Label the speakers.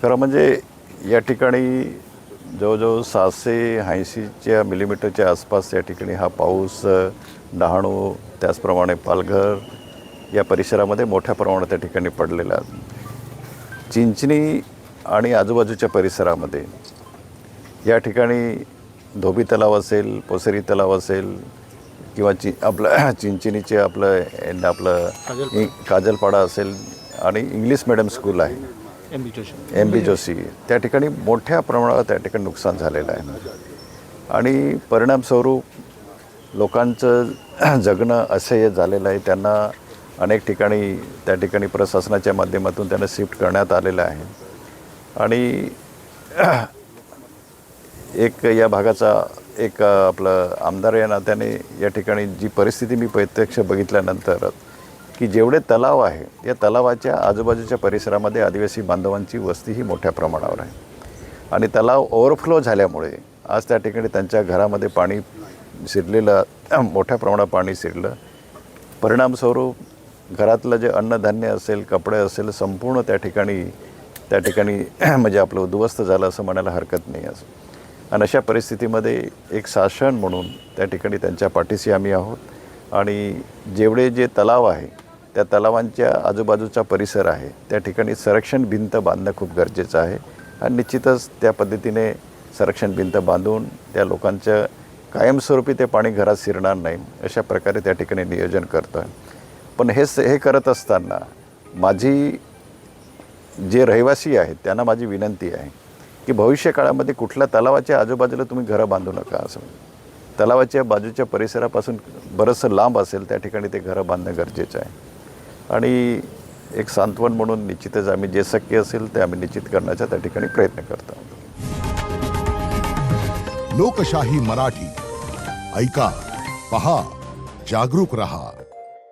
Speaker 1: खरं म्हणजे या ठिकाणी जवळजवळ 780 मिलीमीटरच्या आसपास या ठिकाणी हा पाऊस डहाणू त्याचप्रमाणे पालघर या परिसरामध्ये मोठ्या प्रमाणात त्या ठिकाणी पडलेला आहे. चिंचणी आणि आजूबाजूच्या परिसरामध्ये या ठिकाणी धोबी तलाव असेल, पोसेरी तलाव असेल किंवा आपलं चिंचणीचे आपलं काजलपाडा असेल आणि इंग्लिश मिडियम स्कूल आहे एम बी जोशी, त्या ठिकाणी मोठ्या प्रमाणावर त्या ठिकाणी नुकसान झालेलं आहे आणि परिणामस्वरूप लोकांचं जगणं असह्य झालेलं आहे. त्यांना अनेक ठिकाणी त्या ठिकाणी प्रशासनाच्या माध्यमातून त्यांना शिफ्ट करण्यात आलेलं आहे आणि एक या भागाचा एक आपलं आमदार या नात्याने या ठिकाणी जी परिस्थिती मी प्रत्यक्ष बघितल्यानंतर की जेवढे तलाव आहे या तलावाच्या आजूबाजूच्या परिसरामध्ये आदिवासी बांधवांची वस्ती ही मोठ्या प्रमाणावर आहे आणि तलाव ओव्हरफ्लो झाल्यामुळे आज त्या ठिकाणी त्यांच्या घरामध्ये पाणी शिरलेलं, मोठ्या प्रमाणात पाणी शिरलं. परिणामस्वरूप घरातलं जे अन्नधान्य असेल, कपडे असेल, संपूर्ण त्या ठिकाणी म्हणजे आपलं उद्ध्वस्त झालं असं म्हणायला हरकत नाही असं. आणि अशा परिस्थितीमध्ये एक शासन म्हणून त्या ठिकाणी त्यांच्या पाठीशी आम्ही आहोत आणि जेवढे जे तलाव आहे त्या तलावांच्या आजूबाजूचा परिसर आहे त्या ठिकाणी संरक्षण भिंत बांधणं खूप गरजेचं आहे आणि निश्चितच त्या पद्धतीने संरक्षण भिंत बांधून त्या लोकांचं कायमस्वरूपी ते पाणी घरात शिरणार नाही अशा प्रकारे त्या ठिकाणी नियोजन करतो आहे. पण हे करत असताना माझी जे रहिवासी आहेत त्यांना माझी विनंती आहे की भविष्य काळामध्ये कुठल्या तलावाच्या आजूबाजूला तुम्ही घरं बांधू नका. असं तलावाच्या बाजूच्या परिसरापासून बरंचसं लांब असेल त्या ठिकाणी ते घरं बांधणं गरजेचं आहे आणि एक सांत्वन म्हणून निश्चितच आम्ही जे शक्य असेल ते आम्ही निश्चित करण्याचा त्या ठिकाणी प्रयत्न करतो आहोत.
Speaker 2: लोकशाही मराठी ऐका, पहा, जागरूक रहा.